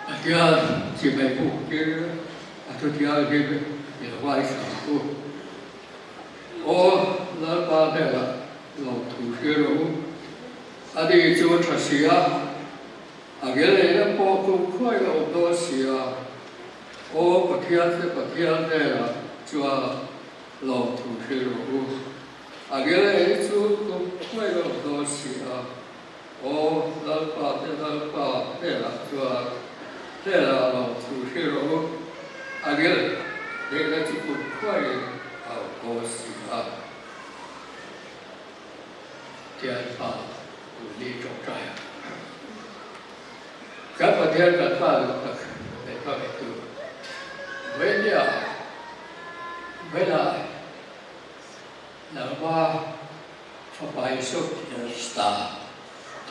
第二姐妹部，就第二这个也外省部，我那把那个老同学了，你做出事啊，原来那包工快了多事啊，我不听的了，就老同学了，原来做工快了多事啊，我那把那了就。这了老出去了，原来那个就不快高兴啊，这样努力种植呀，咱们天的大的那个都为了能把出版社的啥，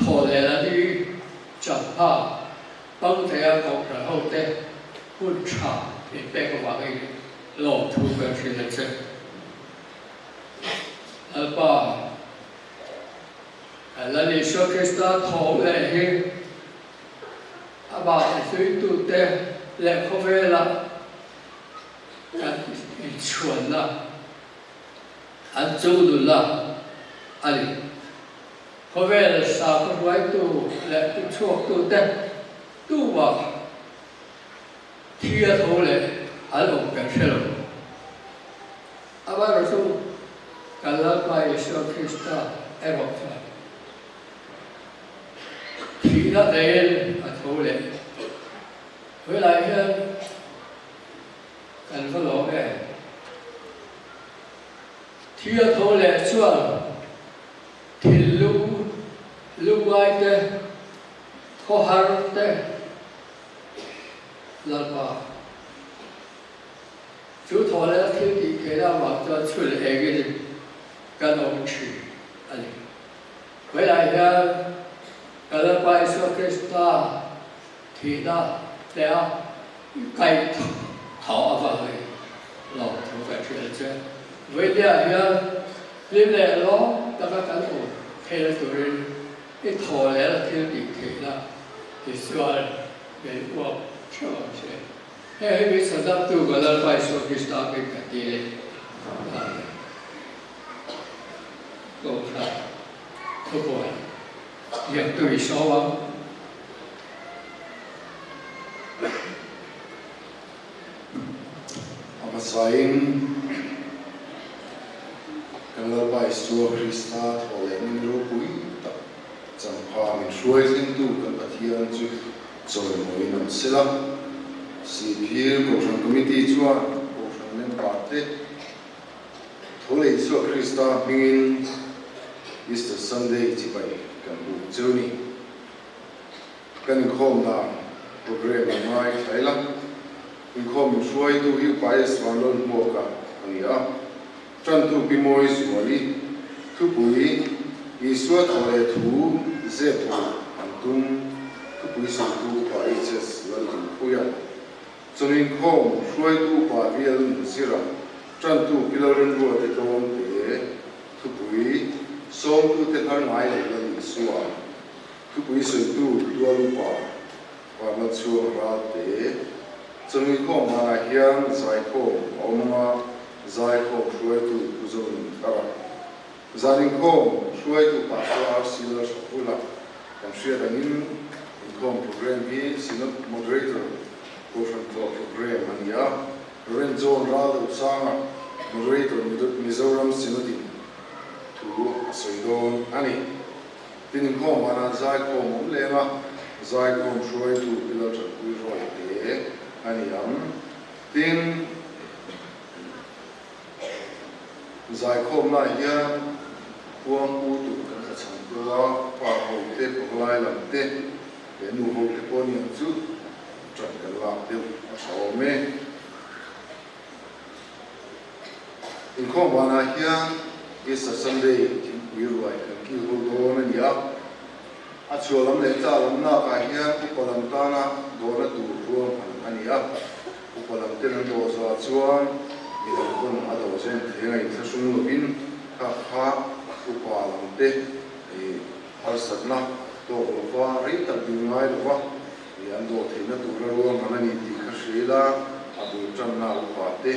拖来了的讲话。当这样搞然后在观察你这个玩意老土的现在这，把那你说给他投来去，把水都得来咖啡了，你蠢了，走路了，里，咖啡了啥个外都来都错都得。都把贴头来，还弄变成了。把那时候，干了把一小开始爱往上，贴他来头来，回来呢，干个老板，贴头来转，铁路外的，靠海的。那把，就拖来天地给他往这出来个跟我去，回来呢，跟他把说给他提到了，该逃吧去，老头在这，为了呢，你来咯，大家跟我开了个人，一拖来了天地给他，就说给我。是吧？没想到对我来说，给他给感觉，够了，突破了，也对消亡。Amasain, kalau Yesus Kristus oleh menurut kita, jangan kami suai itu kebatian juga. Rồi mỗi năm sẽ lắm, si phía cổ sản committee chúa, cổ sản lên bát tết, thổ lệ chúa Christa mình Easter Sunday chỉ vậy cần buổi journey, cần khom là program ngày phải lắm, cần khom xuôi tu yêu bài swan lon mua cả, anh nhớ, chân tu bị môi xuôi đi, cứ buổi Easter thổ lệ thú dễ thú anh tung quý sư tu và Jesus là lần cuối cùng. Cho nên không xuôi tu và vi lần gì ra, chân tu khi lần rồi thì trong thế, cứ quý sống tu thế thằng này là lần xưa, cứ quý sư tu tu lu và lần xưa ra thế, cho nên không mà là hiền giải không, ông mà giải không xuôi tu tu dùng cả, gia đình không xuôi tu và tu xin là sắp là, cảm xuyên là những program hi sinot moderator portion for program ania ren zone rather sanga moderator Mizoram sinodin tu soidon ani tin ko mana zai ko mom lena zai ko shoi tu pillar chan pui roi te ani am tin zai ko na ya puang u tu kan chan tu wa pa ho te ko lai lam te để nụ hôn cái con nhận chút chuẩn cần làm tiêu sáu mê in không bao na hiang is a Sunday chính quý rồi cần kêu hôn đồ nên nhớ à chùa lắm lấy cha lắm na cái hiang cũng có làm ta na đồ na tủ ruộng anh nhớ cũng có làm tên đồ cho chuan thì làm con ở đầu trên thế này sẽ xuống lục in các khá cũng có làm tên thì har sát na to qua rít tập đi ngay được quá thì anh đồ thì nó tụi nó la abu tram na upate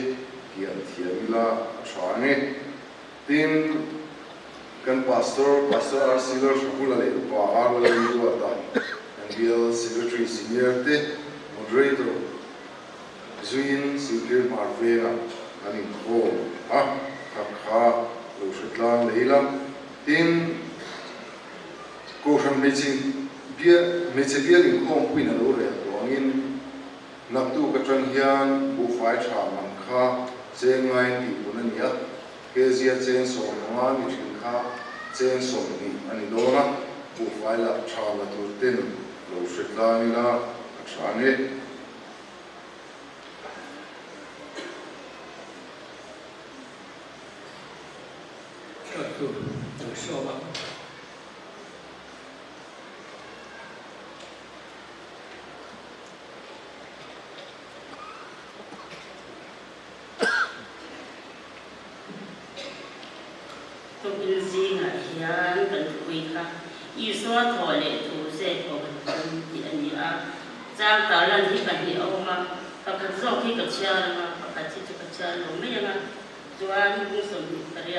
kian thiamila thane tin kan pastor arsilar shukula le pa arla le ta and secretary senior te moderator Zuin Sikir Marvera ani ko kha lo shetlan leilam tin ko sham mechibia ling khom puina lo re tawangin naktu ka tang hian bu fai tha man kha chengai ti punania kezia chen so ma ni thin kha chen so ni ani lona bu fai la tha la tur tin lo shetlan la thane有说吗？都跟谁啊？先跟会看，一说错了，都是我们跟你啊，咱当然去跟你欧嘛，把个肉去个车了嘛，把个这个车弄没有啊？主要你什么的呀？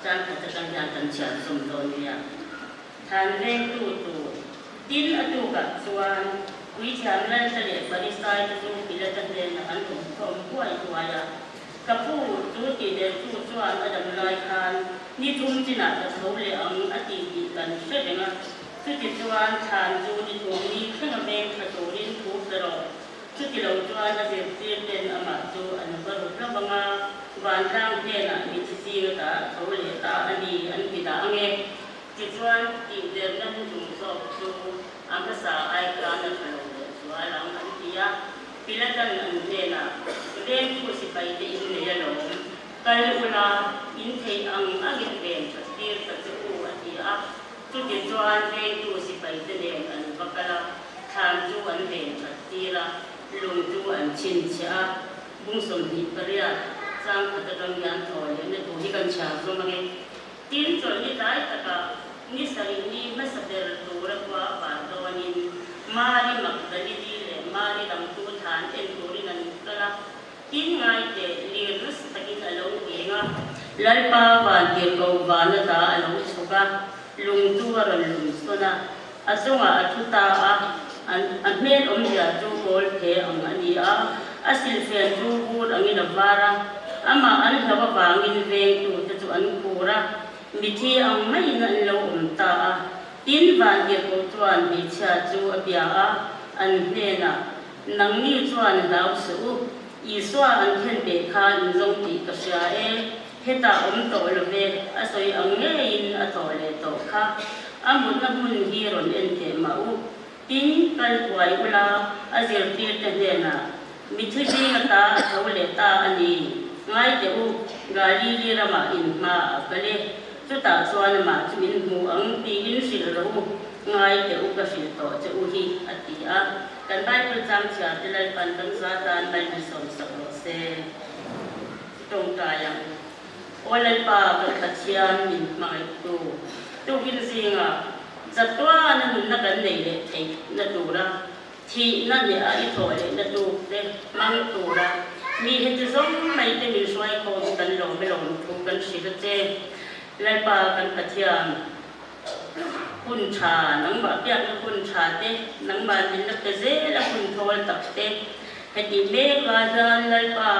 咱可是刚讲跟车什么多呢？谈人多，din atu ka suan wi cham lan sa le parisai tu pila tan den an thom kuai tuaya kapu tu ti de tu chuan adam lai khan ni thum china ta tho le ang ati ti kan se denga tu ti chuan than tu ni thum ni khenga beng kha tu rin thu tero tu ti lo chuan a se ti den ama tu an baru la banga van rang te na ni ti si ta tho le ta ani an ti da ange ti chuan ti de nan tu so tu ang sa ai ka na thalo le chuan ang an ti ya pilatan an te na den tu si pai te in le lo kal ula in thei ang agin ben tir ta chu ati a tu ti chuan den tu si pai te le an bakala than chu an ben tira lung chu an chin cha bung som hi paria sang khatang yan thoi ne tu hi kan cha so mange tin chol ni dai ta ka ni sari ni masader tu ra kwa ba do ni mari makdali di le mari lam tu than en tu ri nan kala tin ngai te li rus takin along enga lalpa wa ti ko wa na ta along suka lung tu ra lung sona asunga athuta a an men ya tu bol the ang ani a asil fe tu bur angin avara ama an haba bangin veng tu tu an pura mithi ang mai na lo ta a tin van ye ko chuan bi cha chu abia a an hne na nang ni chuan lau su I swa an khen be kha in zong ti ka sha e heta to lo ve asoi ang nge in a to le to kha amun na mun hi ron en te ma u tin kal kwai ula azir ti te de na mithi ji na ta tho le ta ani ngai te u gali li rama in ma kale chu ta chuan ma chuin mu ang ti in sil ro ngai te u ka sil to che u hi ati a kan bai pul cham cha te lai pan tang sa tan bai mi som sa ro se tong ta yang olai pa ka khachian min mai tu kin singa zatwa na nun na kan nei le thei na tu ra thi na ne a I tho le na tu le mang tu ra mi he ti som mai te mi swai ko kan lo me lo tu kan si te lai pa kan khachian kun cha nang ba pya kun cha te nang ba din na te ze la kun thol tak te he ti me ka dan lai pa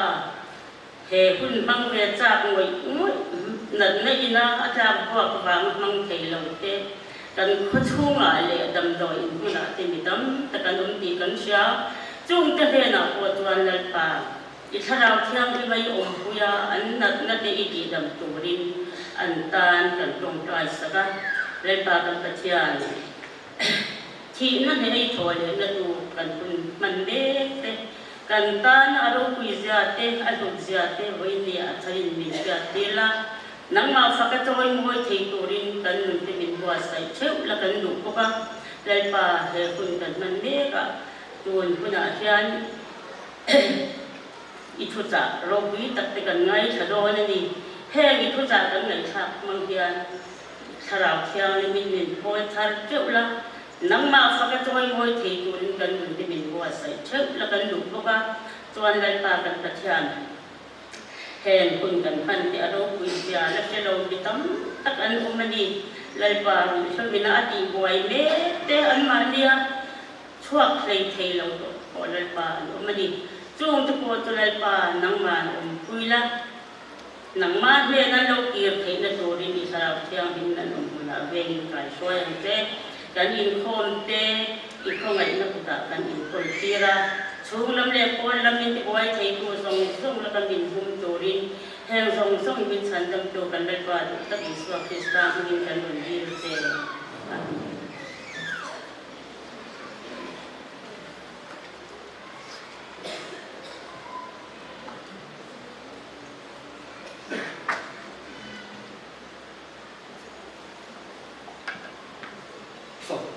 he kun bang ve cha ngoi ngoi na na ina a cha bo ka bang mang thei lo te kan khachunga le dam doi na te mi dam ta kan ti kan sha chung te he na ko tuan lai pa I tharau thiang I mai puya an na te I ti dam turin an tan kan tong trai saka lai pa kan pathian thi na ne ai thole na tu kan kun man be te kan tan aro kui zia te alo zia te hoi ni a thain mi zia te la nang ma fa ka choi moi thei turin kan nun te min bua sai cheu la kan du ko ka lai pa he kun kan man be ka tun kuna hian I thu cha ro bui tak te kan ngai thado na ni he I thu cha kan ngai tha mang hian tharau thiang ni min min hoi thar cheu la nang ma fa ka toy moi thei turin kan mun ti min wa sai thep la kan lu ko ka chuan lai pa kan pathian hen kun kan han ti aro pui sia la se lo ti tam tak an umani lai pa ru so mina ati boy me te an ma nia chuak thei lo to ko lai pa umani chung tu ko to lai pa nang ma pui la nang ma le na lo ki thei na to ri ni sa thiang bin na nom la ven kai soy te kan in khom te I khom ai na ku ta kan in kol tira chung lam le pon lam in ti boy thei ku song la kan bin hum to rin heng song bin san dam to kan lai pa ta bi swa krista ngin kan nun dir te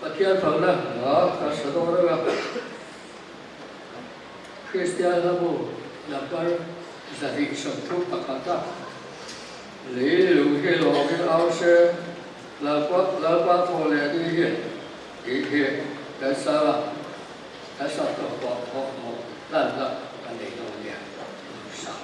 Pathian phật đó cả sự đó là Christian là bộ là cái gia đình sống chung tất cả lý lưu cái lò cái áo xe là quát thô lệ đi hiện tại sao tôi bỏ một lần là anh ấy nói nhẹ sao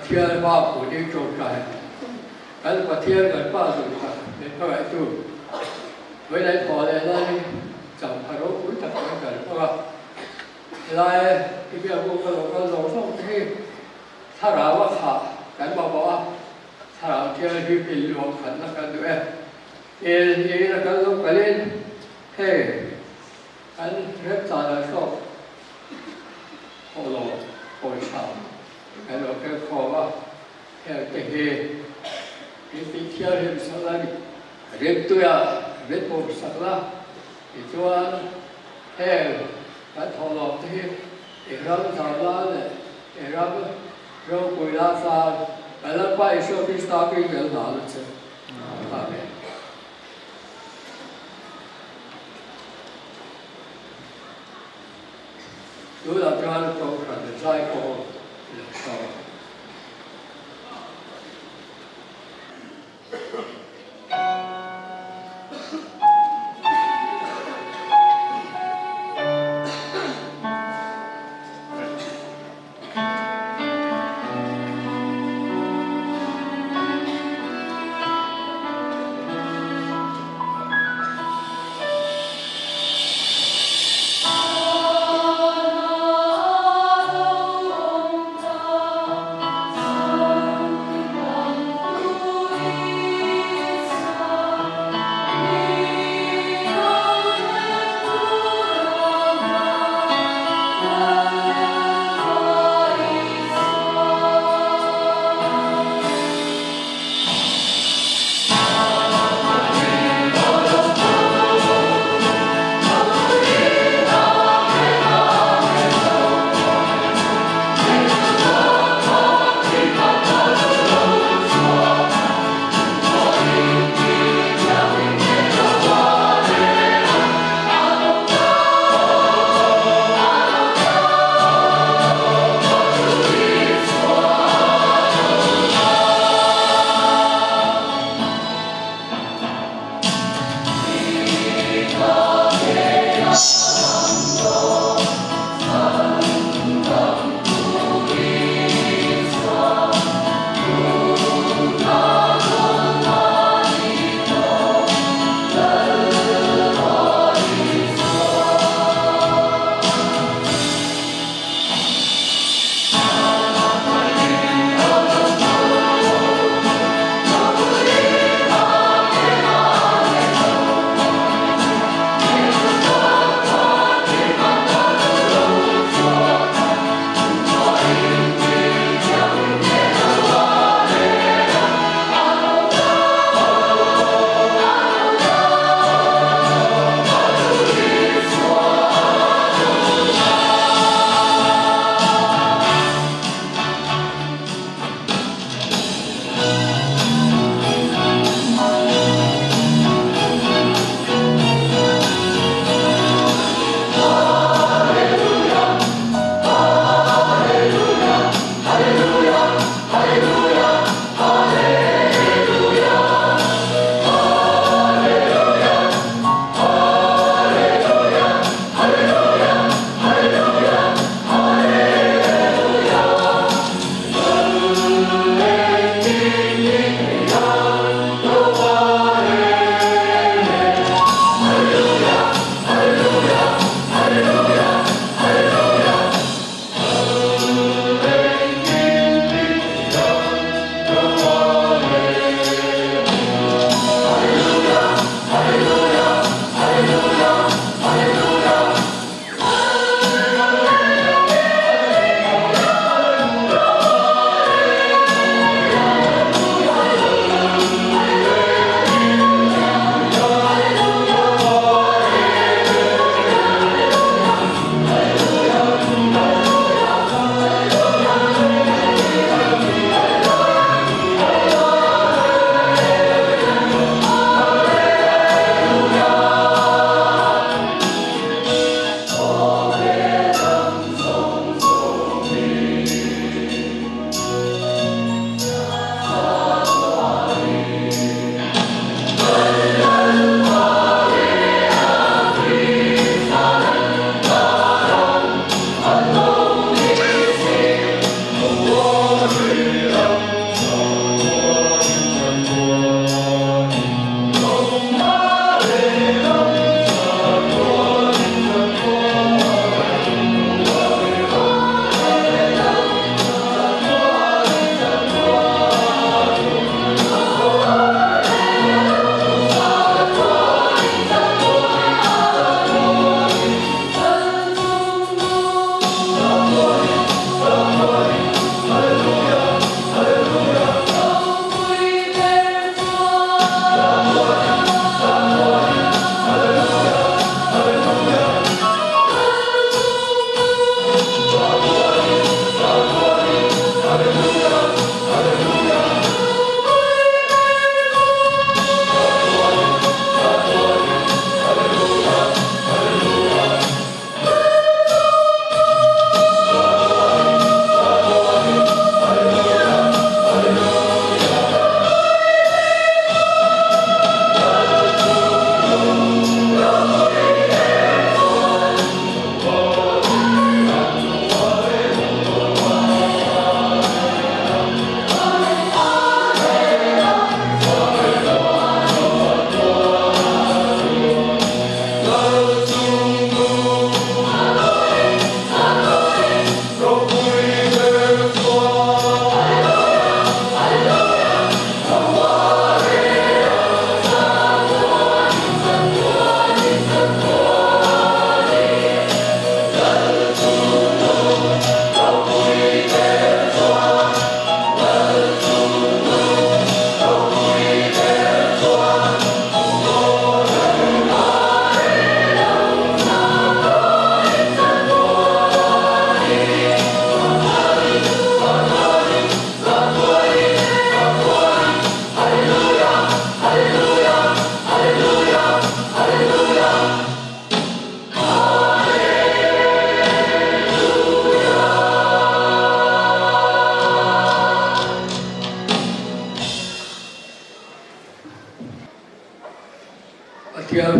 Thiên ba của đi trồng trại, cái mà thiên gần ba rồi cả, để các bạn chú, với lại thọ này là chẳng phải đâu cũng chẳng phải gần các bạn, lại cái việc của cái lỗ xong thì thà raว่าขากันบอกว่าถ้าเราเที่ยวที่เป็นรวมขันแล้วกันด้วยแล้วก็ลงไปเล่นเฮ้กันเริ่มจากเราชอบโคโลโคชาวกันเราแค่ขอว่าแค่เฮที่เที่ยวเห็นสลาย rip tu ya rip một sắc la thì cho heo cái thọ lọt thì rau thọ la này rau rau quỳ la sa cái là bài số Christa cái người nào là chứ amen đối là cho nó cầu khẩn giải khổ là sao Oh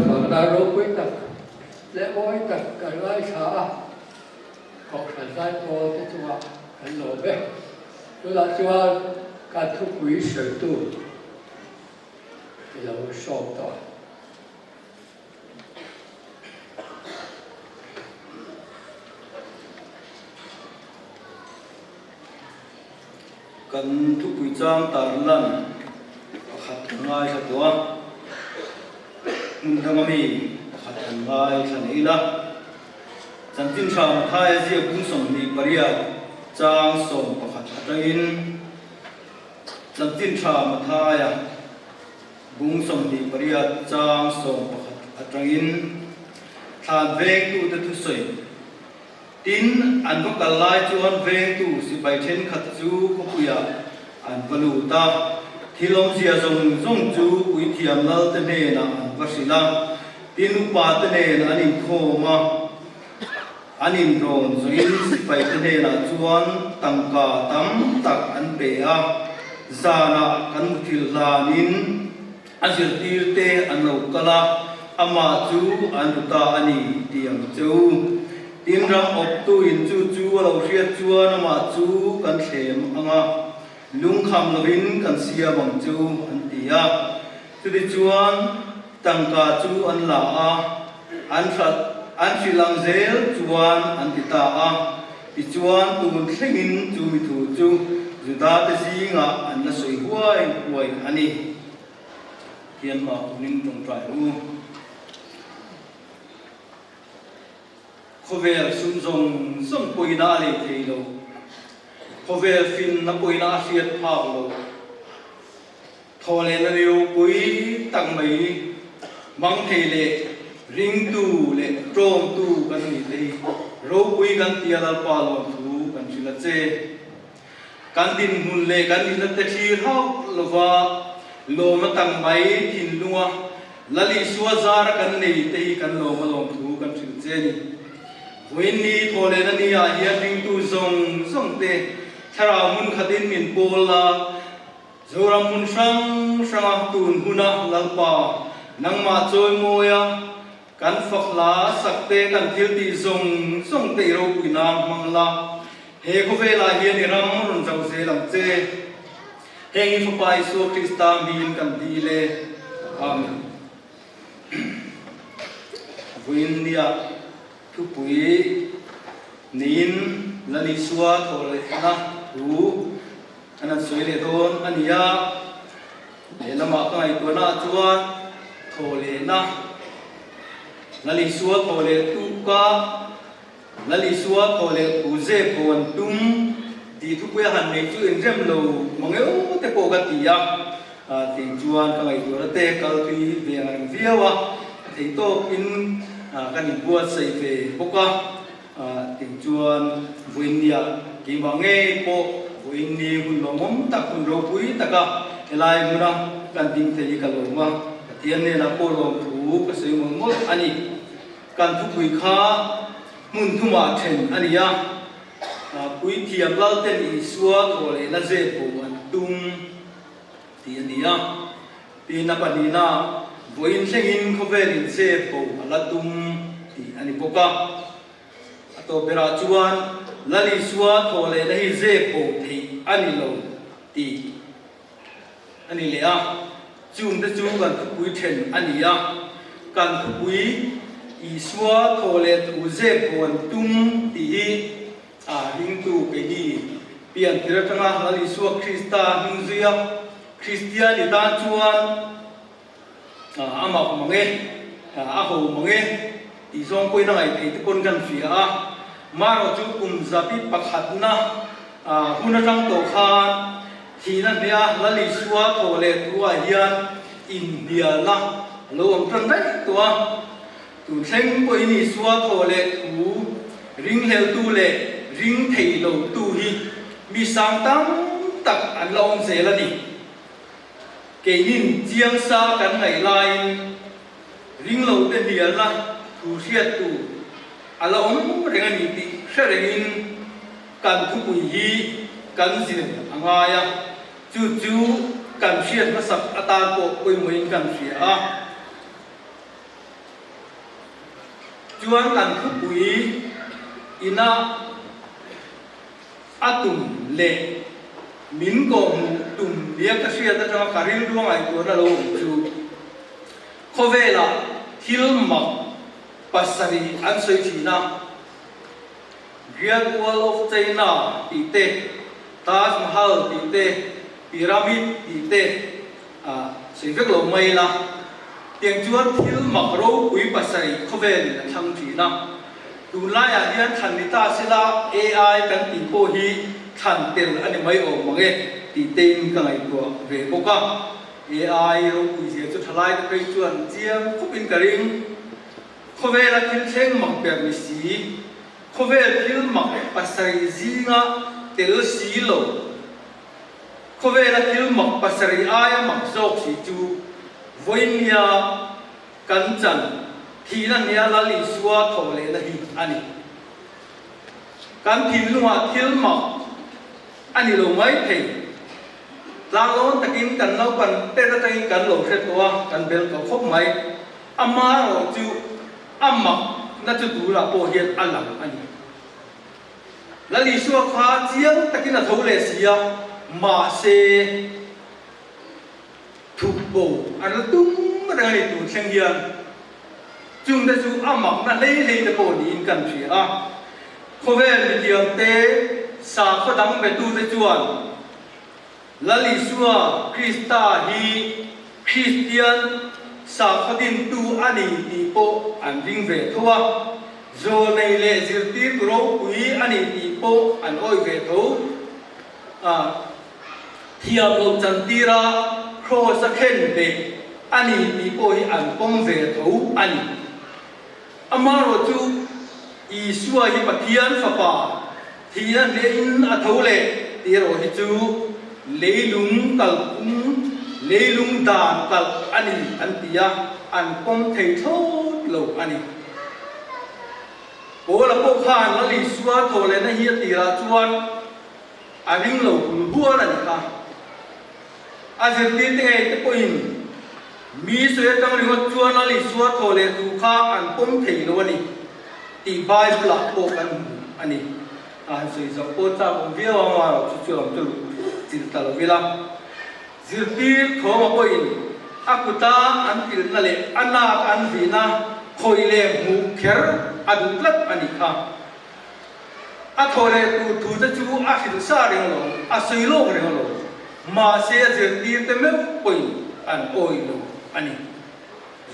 thằng nào rốt quyết tập lẽ bói tập cả lai xã học sản sai cô thế chúng ta很老呗，就那就话干出鬼水度，然后烧到。cần thúc quý trang tàn lần khát ngay sa tua đam mi khát ngay sa nei la chân tin sang thai dia bung som ni paria trang som khát atangin chân tin sang thai ya bung som ni paria trang som khát atangin than veng tu te thu soi tin an có cả lai chuan veng tu si bai then khat chu ko puya an valu ta thilom sia zong zong chu pui thiam lal te ne na an vasila tin upa te ne na anin khoma anin ron zoin si bai te ne na chuan tangka tam tak an pe a zana kan muthil lanin azir tir te an lo kala ama chu an ta ani tiang chu tin ram op tu in chu lo riat chuan ama chu kan thlem anga lung kham lovin kan sia bang chu an tia chu di chuan tangka chu an la a an silang zel chuan an ti ta a ti chuan tu thlengin chu mi thu chu juda te zinga an la soi huai ani hian ma ning tong trai u khovel sun zong zong poina le theilo khovel fin na poina riat phak lo thole na liu pui tang mai mang thele ring tu le trom tu kan ni le ro pui kan tia dal pa lo thu kan sila che kan din hun le kan ni te thir hau lova lo ma tang mai thin lunga lali suwa zar kan nei te kan lo ma lo thu kan sil che ni Winni thole na niya hiya ting tu zong te thara mun khatin min bola zoram mun sang tun huna lalpa nang ma choi moya kan fakla sakte kan thil ti zong te ro puina mangla he ko vela hiya ni ram run jau se lam che hengi fapai so krista min kan dile amen winnia tu pui nin lani suwa thole na tu ana soi le don ania le lama kai ko na chuan thole na lali suwa thole tu ka lali suwa thole tu je pon tum ti tu pui han ne chu in rem lo mangeu te ko ga ti ya ti chuan ka ngai ko te kal ti ve ang viawa ti to in kan in buat sei ve boka ting chuan vuinia ki bange po vuini hun lomom tak hun ro pui taka elai muna kan ding thei ka loma tian ne na po rom thu ka sei mo mo ani kan thu pui kha mun thu ma then ani ya pui thiam lal ten i suwa thole na je po an tum ti ani ya ti na pa ni na voin sengin khoverin se po alatum ti ani boka ato bera chuan lali suwa thole na hi je po thei ani lo ti ani le a chung te chu kan pui then ani ya kan pui i suwa thole tu je po an tum ti hi hing tu pe hi pian tira tanga lali suwa krista hing zuya christian ta chuan ama ko mange a ho mange ti zong koi na ngai te kon kan fia ma ro chu kum zapi pakhat na huna tang to khan thi na nia lali suwa thole tua hian india la lo am tang dai tua tu thleng koi ni suwa thole thu ring hel tu le ring thei lo tu hi mi sang tam tak an lo om se la ni ke nin chiang sa kan ngai lai ring lo te dia la thu siat tu ala om renga ni ti sharengin kan thu pui hi kan zin angaya chu kan siat ma sak ata ko koi moin kan sia chuan kan khu pui ina atum le min ko tum bia ka sia ta cha karil ruang ai ko na lo chu khovela hilma pasari an soi thina Great Wall of China tite Taj Mahal tite pyramid tite sinh vek lo mai la tiếng chuan thil mak ro pui pasari khovel thang thina tu la ya hian than ni ta sila AI kan ti po hi than tel ani mai o mange ti ten ka ngai ko ve ko ka AI ro pui je chu thalai ka kai chuan chiam khupin karing khovela thil theng mak per mi si khovel thil mak pasari zinga tel si lo khovela thil mak pasari aya mak zok si chu voinia kanchan thina nia la li suwa thole na hi ani kan thin lunga thil mak ani lo mai thei la lon takin kan lo kan te ta takin kan lo khet wa kan bel ko khop mai ama ro chu amma na chu du la po hian alam ani la li suwa kha chiang takin a thole sia ma se thục bộ anh tung cái này tụ sang hiền chung đã chú amak na lấy cái bộ đi cần chuyện không về thì tiệm tế sa phát đắng về tu tế chuan là lý xua Christa hi Christian sa phát tin tu anh đi bộ anh vinh về thua rồi này lệ diệt tiết của quý anh đi bộ anh ôi về thấu thiệp lục chân tira kho sa khen be ani mi po hi an pom ve tho ani amaro chu I suwa hi pathian fa pa thia le in a tho le ti ro hi chu leilung kal leilung dan kal ani an tia an pom thei tho lo ani ko la po khan la li suwa tho le na hi ti ra chuan a ring lo hu la ni ka Azir tin ngay te poin mi suy tang ringot chuan ali suat thole tu kha an pom thei lo ani ti Bible po kan ani an sui zo po ta pom via wa ma chu chu am tu til ta lo vila zir ti tho ma poin akuta an til na le anna an vina khoi le mu kher adu lat ani kha a thole tu thu ta chu a hin sa ring lo a sui lo ring lo mà sẽ diễn đi tới mấy quỷ ăn ôi lo anh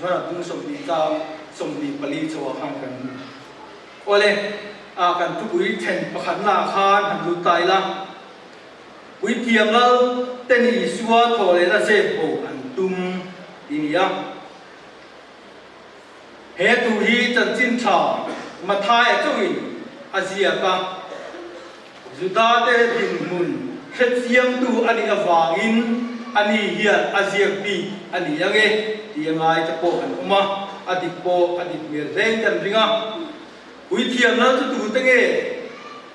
cho là cũng sống đi cao sống đi bali cho hàng cần ôi lên cần tu quý thành bậc hẳn là khan hẳn lụt tài la quý tiệm là tên ý xua thọ lên là sẽ bổ ăn tum đi nhá hết tu hi chân chín trả mà thay ở chỗ in Asia cả Juda để hình môn khét riêng tu anh avangin anh hiền Asia pi anh yang tiang ai chapo anh uma adipo adip mir reng kan ringa ui thiam na tu tenge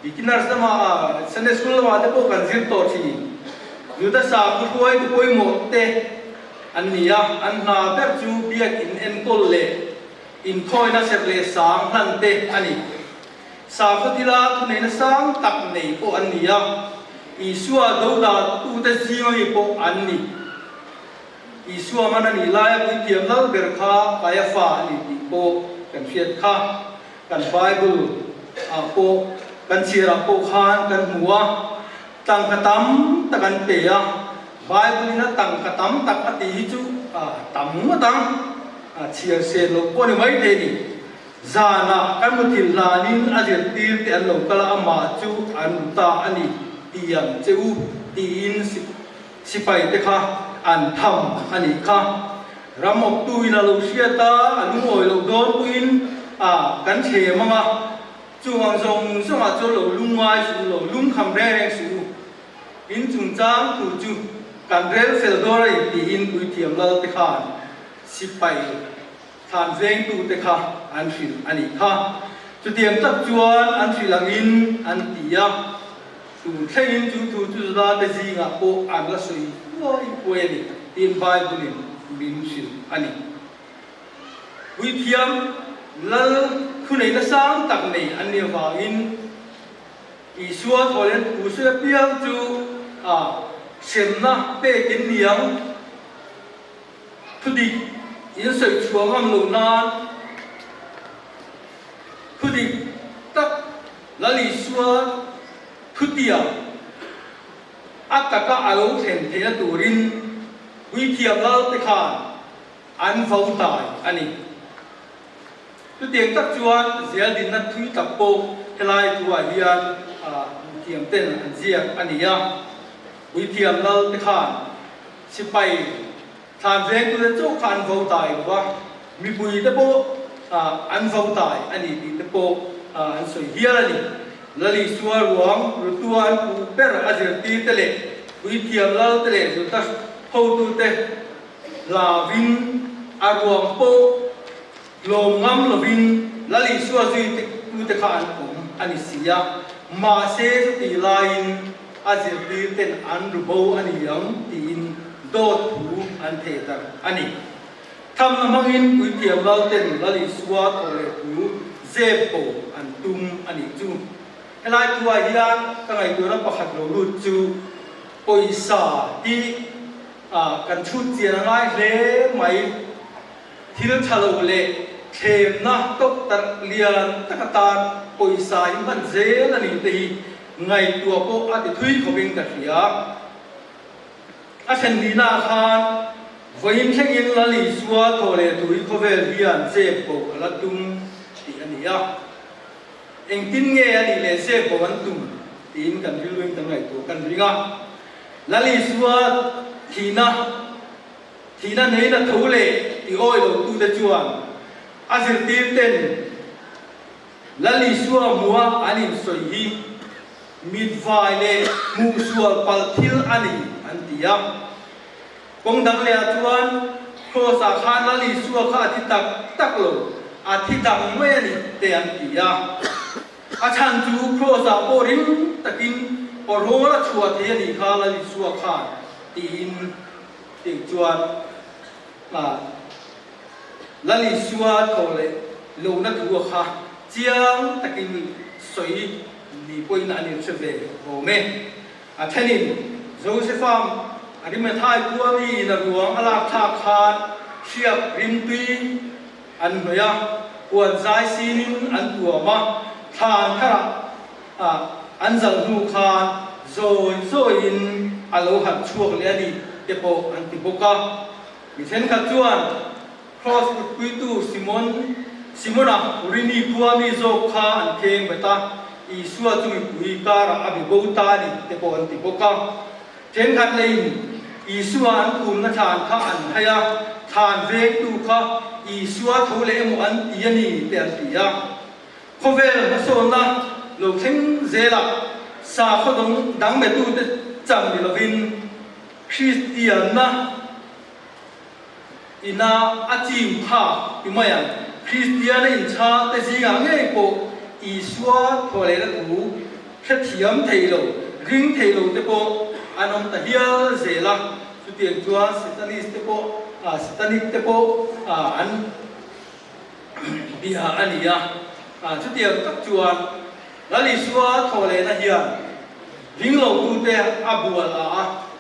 beginner sama Sunday school ma te po kan zir to thi yuda sa ku koi tu koi mo te anh nia anh na per chu biak in en kol le in khoi na sep le sang han te ani sa fatila tu nei na sang tak nei po anh nia Isua dauda tu te zingi po anni Isua mana ni laya ku tiam lal berkha kaya fa ni ti po kan fiat kha kan Bible po kan sira po khan kan muwa tang katam takan pe ya Bible na tang katam tak ati chu tam tang chia se lo ko ni mai te ni zana kan mutil la nin azir tir te an lo kala ama chu an ta ani tiam cheu tin sipai te kha an tham ani kha ramok tuina lo siata anu oi lo don puin kan che mama chuang zong soma cho lo lungai su lo lung kham re re su in chung chang tu chu kan rel sel dore ti in pui tiam la te kha sipai than zeng tu te kha an fil ani kha chu tiam tak chuan an filang in an tia tu thay tu ra cái gì ngã po ăn là suy ôi quên đi tin Bible bin sil ani quý thiam lal khu này nó sáng tắc này anh nhiều vào in Isua thôi lên cú sữa piang chú xem na bê kín miếng khu đi yên sợi chuông âm lùng nan khu đi tắc lal Isua khu tiệt tất cả alo thêm thế là turin quy thiệp lal te khan an phâu tài anh ấy tu tiếng tắc chuan dễ din nát thui tập bộ thế lại tua hiền thiệp tên anh ziak anh ấy à quy thiệp lal te khan si bay tham về tu để chỗ khan phâu tài quá mi bùi te bộ an phâu tài anh ấy te bộ an soi hiền anh lali suar ruang rutuan ku per azirti tele quy thiệp lal tele tu ta phâu tu te là vin aruang po lom ngam lovin lali suwa zui te khan kum ani sia ma se ti lain azir ti ten an rubo ani yang tin do thu an the tar ani tham na mangin pui tiam lal ten lali suwa thole thu zepo an tum ani chu helai tua hian ka ngai tu na pakhat lo lut chu poisa hi kan thu chian ngai hle mai thil thalo le thêm na tốc tật liền tất cả tan bồi xài những vấn dễ là niệm tì ngày tua cô ăn để thuy của mình cả phía anh đi na khan với những cái in là lì xua thôi để túi có về liền dễ bộ là tung thì anh ấy anh tin nghe anh ấy dễ bộ anh tung thì anh cần đi luôn từng ngày tua cần đi nga là lì xua thì na thấy là thấu lệ thì ôi đầu tu đã chuan azir tirten lali suwa mua anin soi hi mid vai le mu suwa pal thil ani antia kong dang le chuan kho sa khan lali suwa kha thi tak lo a thi dang me ni te antia a chan chu kho sa porin takin porho la chua the ni kha lali suwa kha tin chuan lali suwa thole lo na thua kha chiang takin soi ni poin ani cheve ho me a thanin josepham ani me thai kuami na ruang ala tha khan siap rim tui an hoya kuan zai sinin an tua ma than khara an zal nu khan zoi in alo hat chuak le ani tepo an tipoka mi then kha chuan cross quy tu Simona urini kuami zo kha an theng beta Isua chu pui kara abi bota ni te po an ti boka then khat lein Isua an kum na than kha an haya than ve tu kha Isua thole mo an ti ani te an ti ya khovel ma so na lo theng zela sa khodong dang me tu te chang ni lovin Christian na ina achim pha imaya Christian in cha te zinga nge po Isua thole la tu khethiam theilo ring theilo te po anom ta hial zela chu tiang chua satanist te po satanic te po an bia ania chu tiang tak chuan lali suwa thole na hian ring lo tu te abual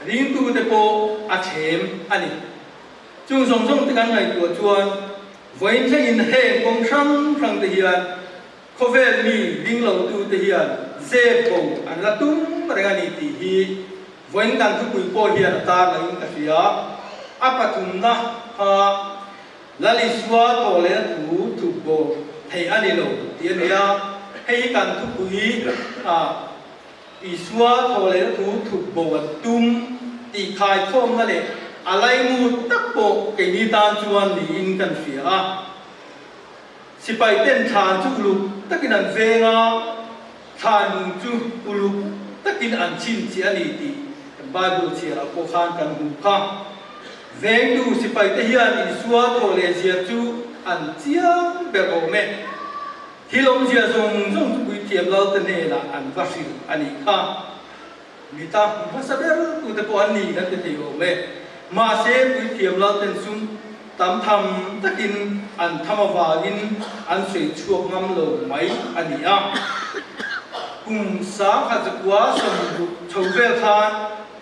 ring tu te po a them ani chung song song te kan ngai tu chuan voin theng in he kong sang te hian khovel mi ring lo tu te hian ze po an la tum rengani ti hi voin kan thu pui po hian ta la in ka ria apatum na lali suwa thole tu bo thei ani lo ti ania hei kan thu pui Isua thole tu bo tum ti khai khom na le alai mu tak po ke ni tan chuan ni in kan fia sipai ten than chu lu takin an venga than chu ulu takin an chin chi ani ti bible chi ra ko khan kan hu kha veng tu sipai te hian Isua thole zia chu an chiang be ro me hilom zia zong pui thiam lau te ne la an vasil ani kha mita vasaber tu te po ani kan te thei ro me ma se pui thiam lau ten sum ตามทำตะกินอันธรรมวากินอันสวยชั่วงามโลไหมอันนี้อ่ะกุมสาขัดกว่าสมบุชาวเวลทาน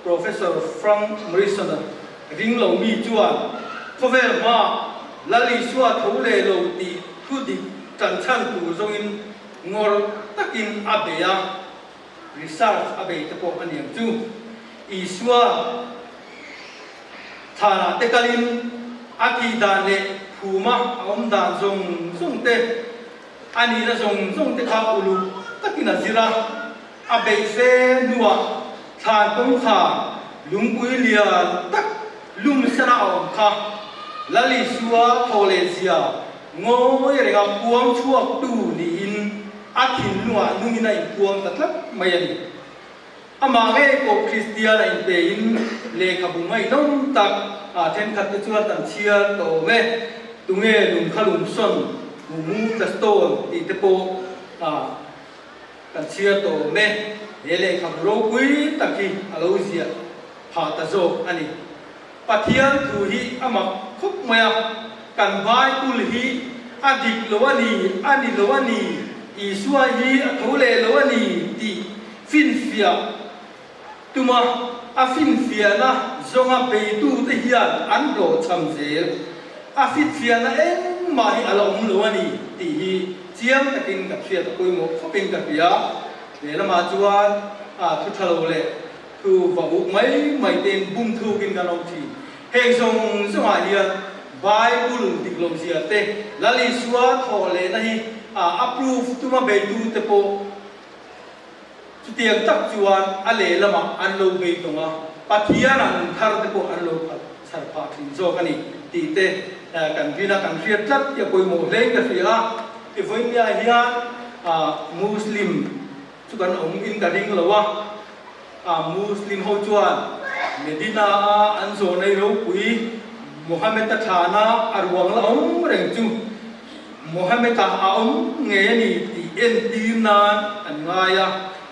Professor Frank Morrison ริงโลมีจวนพเวลมาลลิสวาทูเลโลตีทุดิจันชันตูจงอินงอร์ตะกินอาเบียresearch อาเบียตะโกอันนี้จูอีสวาฐานะเตกลินอาทิดานเลภูมาอมดานจงเตอันนี้นะจงเตข้าอุลุตะกินจิระอาเบียเซนัวทานตงข้าลุงปุยเลียตักลุงสนาอมข้าลลิสวาโทเลเซียงอยเรื่องพวงชั่วตูนี่อินอาทินนัวนุ่งอินไอพวงตัดลับไม่ยันอามาเอโกคริสเตียนอินเตอินเลขบุไม่น้องตักเทนขัดจวนตันเชียโตเมตุงเอลุงขลุมซนมูกสโตนติเตโปตันเชียโตเมเลขบุโรกุยตักกีอาโลเซียพาตาโซอันนี้ปะเทียนทูฮีอามาคุกเมียกันไว้กุลฮีอดีตโลวานีอันนี้โลวานีอีสวาฮีทุเลโลวานีตีฟินเฟียตุมาอาฟินเฟียนะจงอาเบตูเทียนอันโดชัมเซลอาฟินเฟียนะมาฮิอาลอมโลวานีตีฮีเจียมตะกินกับเฟียตะกุยโมเขาเป็นกับเฟียเดี๋ยวมาจวนทุทะโลเลคือว่าบุกไม่เต็มบุ้มทูกินกันเอาทีเฮงทรงอาเฮียไบเบิลติกลมเสียเตลลิสวาทอเลนะฮีapprove ตุมาเบตูเตโปจุดเตียงตักจวนอเลละมาอันโลเบตุงะปัทยานันทาร์เตโปอันโลปัสารพัดทิ้งโซกันนี่ตีเตกันพินากันเฟียตัดอย่าคุยโมเลกันเฟียที่ฟินยาเฮียมุสลิมทุกันองอินกันดิ้งละวะมุสลิมเขาจวนเมดินาอันโซในโลกุยมุฮัมมัดฐานะอารวงละองเร่งจูมุฮัมมัดอาอมเงี้ยนี่ที่เอ็นดีนานอันง่าย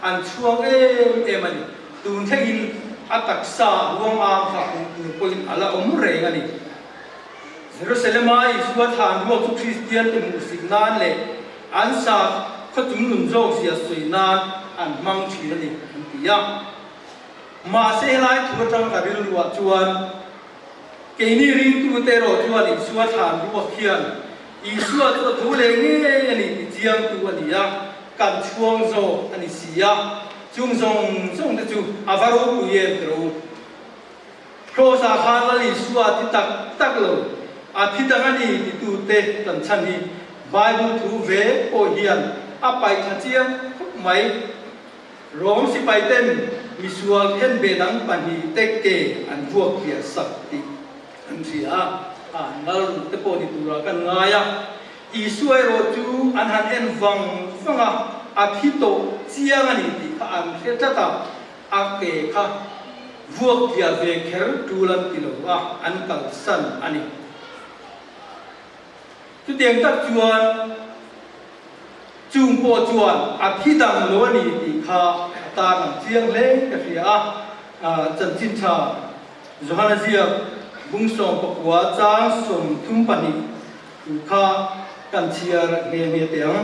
อันช่วงมันตูนเทกินอัตักษาดวงอามฝากนุปอินอะไรอมเร่งอันนี้เยรูซาเล็มอิสวาทานรวมทุกคริสเตียนเป็นมุสลิมนานเลยอันซาเขาจุ่มหนุนโจกเสียสวยนานอันมังชีนั่นเองอันที่ยามาเสียหลายทั่วทั้งกับวิรุณจวนเกนี่ริงตัวเตโรจวนอิสวาทานรวมเขียนอีสวาตัวทุเลงอันนี้เจียงตัวนี้กันช่วงโซอันนี้เสียจุงทรงแต่จูอาฟารุกุเยนตรูโครสาขานลิสวาที่ตักโลอาทิตย์นั้นนี่ที่ตัวเตตันชันนี่ไบเบิลทูเวโอเฮียนอาไปทัเจียงไม่ร้องสิไปเต็มมิสวาเห็นเบดังปันฮีเตเกอันพวกเกียสักติอันเสียนั่นเตปอดิตัวกันง่ายอีสวยโรจูอันหันเอ็นฟังอาทิตย์โตเจียงอันนี้ที่ข้าอันเสียจัตตาอาเกะข้าพวกเกียเวเคอร์ดูลันติโลอันกัลสันอันนี้จุดเดียงตัดจวนจุงโปจวนอาทิตย์ดังโลนี่ที่ข้าตาหนังเจียงเล่กับเสียจันจินชาโจฮันเซียบุ้งส่งปกว่าจ้างส่งทุ่มปนิข้ากันเชียร์เงียเตียง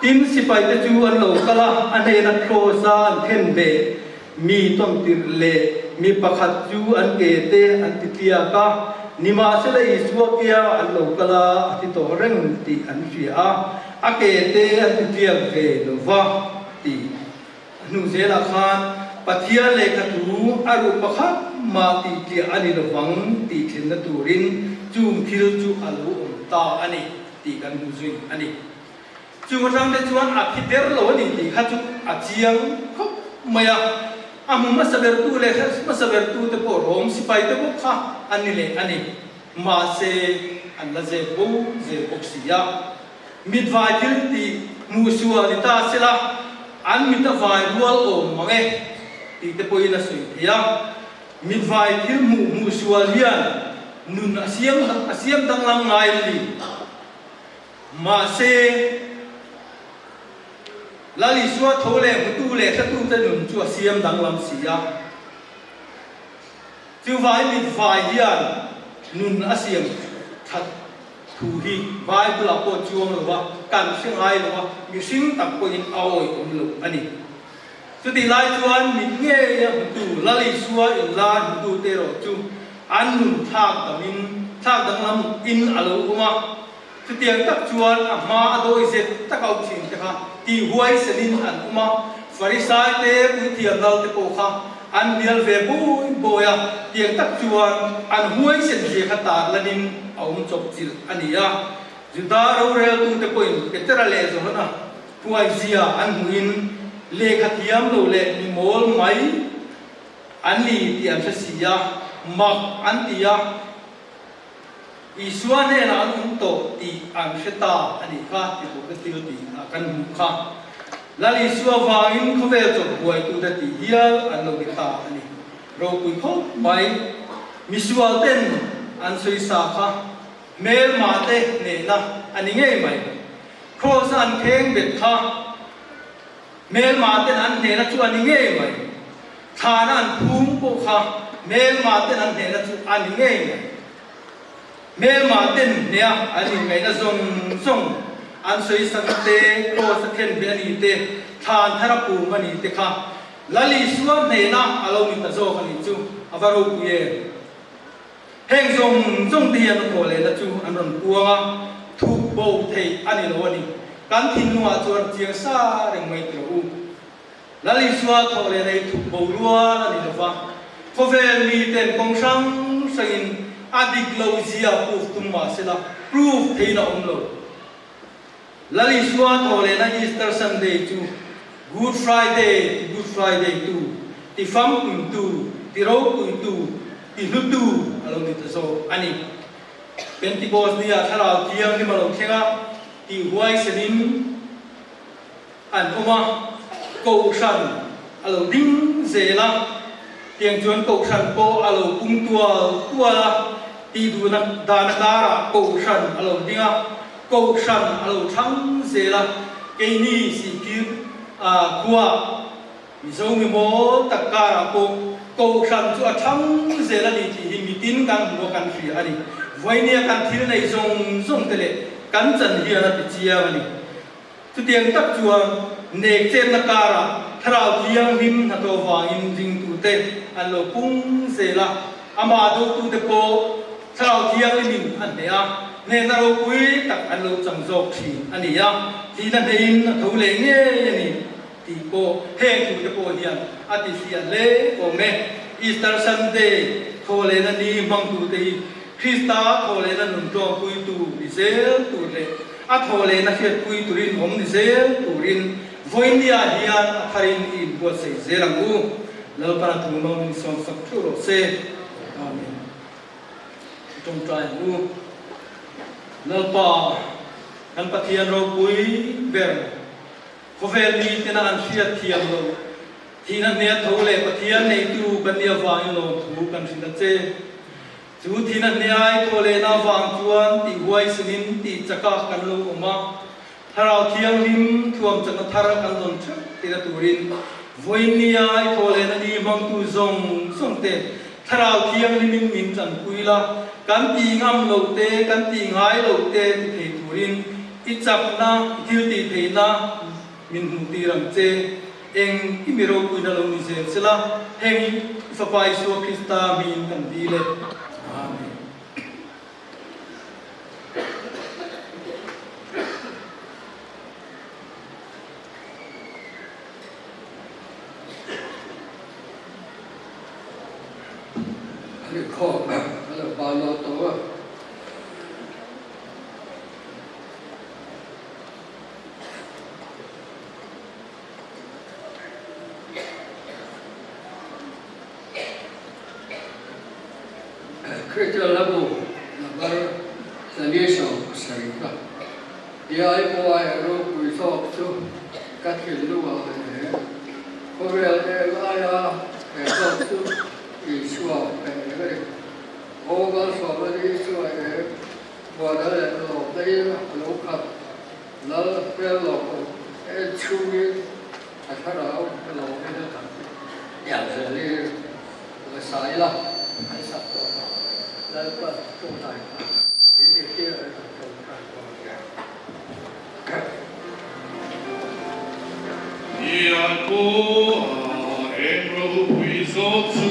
ทีมสิไปแต่จูอันโลกละอันเอนักโคซานเทนเบมีต้นติเลมีประคัดจูอันเกเตอันติเตียกะนิมาเสลอิสวกียอันโลกละที่โตเร่งติอันฟิอาอาเกเตอันติเตียเวโนวาตินุเซลาคานปัทยาเลขตูอารุปขัดมาติเตียอันนี้ระวังติเทนตูรินจูมทิลจูอาลูอมตาอันนี้ติกันมุซุยอันนี้จูงรังเดจวนอาทิเดอร์โลนี่ติขัดจูอาเจียงเขาไม่อามุมาสเบอร์ตูเลยมาสเบอร์ตูเตปอรอมสิไปเตปอข้าอันนี้เลยอันนี้มาเซอันละเซบูเซบุกซิยามิดวายทิลติมูซัวลิตาเซลาอันมิดวายรัวโอมมังเอติเตปอยินาสุยยามิดวายทิลมูซัวเลียนนุนอาเซียมดังลังไงลีมาเซลาลิสวาโทเลมุตูเลขัตุเตนุนจัวเซียมดังลำเสียจูไวมิดไวยัน nun asiam that thu hi vai bula po chuang lo wa kan sing ai lo wa mi sing tak ko in aoi om lo ani chu ti lai chuan mi nge ya tu lali suwa in la tu te ro chu an nun thak tamin thak dang lam in alo uma chu tiang tak chuan a ma adoi se tak au chin te kha ti huai selin an uma farisai te pu thiam dal te po kha an bial ve boya tiang tak chuan an huai sen je khata lanin aum chop chil ania juda ro rel tu te point petera le zo na puai zia an huin le khathiam lo le mi mol mai an li tiam sa sia mak an tia isuan ne na an to ti an sheta ani kha ti ko ke ti kan kha lali suwa wangin khovel chok buai tu da ti hial an lo ta ani ro pui kho mai misual ten an soi sa kha mel ma te ne na ani nge mai cross an kheng bet kha mel ma ten an ne na chu ani nge mai thana an phum po kha mel ma ten an ne na chu ani nge mai mel ma ten ne ani ngai na zong zong an soi sang te cross khen be ani te than thara pu mani te kha lali suwa ne na alo ni ta zo khani chu avaro pu ye heng zong ti an ko le na chu an ron puanga thu bo thei ani lo ani kan thin nuwa chuan chiang sa reng mai tro u lali suwa tho le nei thu bo ruwa ani lo wa khovel mi ten kong sang sain adik lo zia pu tum ma sela proof thei na om lo lali suwa tho le na Easter Sunday chu Good Friday tu ti fam kun tu ti ro kun tu ti lu tu alo ni ta so ani Pentecost dia tharau tiang ni malo khenga ti huai senin an oma ko san alo ding zela tiang chuan ko san po alo pung tua ti du na dana dara ko san alo dinga ko san alo thang zela ke ni si ki kuwa mi zo mi mo takara ko san chu a thang zela ni ti mi tin kan mo kan fi ani voinia kan thil nei zong tele kan chan hi na ti chia ani tu tiang tak chuan nek chen na kara tharau tiang him na to wangin ding tu te an lo pung zela ama do tu te po tharau tiang min an ne a ne na ro pui tak an lo chang jok thi ani ya ti na nein na tho le nge ani ti ko he tu te po hian ati sia le ko me Easter Sunday tho le na ni mang tu te Krista tho le na nun to pui tu ni zel tu le a tho le na hiat pui tu rin hom ni zel tu rin voinia hian a tharin in bo se zelangu lo para tu no ni som sak thu ro se amen trong trai mu lo pa kan pathian ro pui ber khovel ni tena an fiat thiam lo thina ne tho le pathian nei tu kan nia wang lo thu kan sin che chu thina ne ai ko le na wang chuan ti huai sinin ti chaka kan lo oma tharau thiang lim thuam chaka thara kan don chu ti na turin voinia ai ko le na ni mang tu zong te tharau thiang lim min chan puila kan ti ngam lo te kan ti ngai lo te ti thei turin i chak na thil ti thei na min hu ti ram che eng i mi ro puina lo ni se sela heng fa pai so Krista min kan di le amen ani kho ala ba lo to Christian level number solution sariga dia ai po ai ro pui so chu ka thil lu a ne ko real de la ya e so chu i shuo pe ne o ga so ba ri shuo e bo da le lo dai lo ka la pe lo e chu ni a tha ra lo ke da ka ya de le sai la ai sa to 来把重担一定第二个重担放下。Ian po en rohui so tsu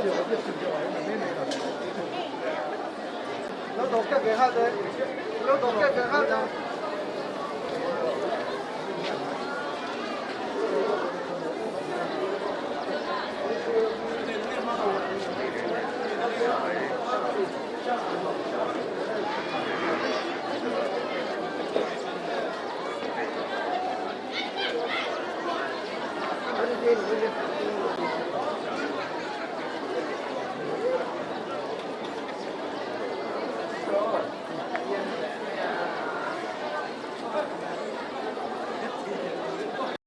Hãy subscribe cho kênh Ghiền Mì Gõ để không bỏ lỡ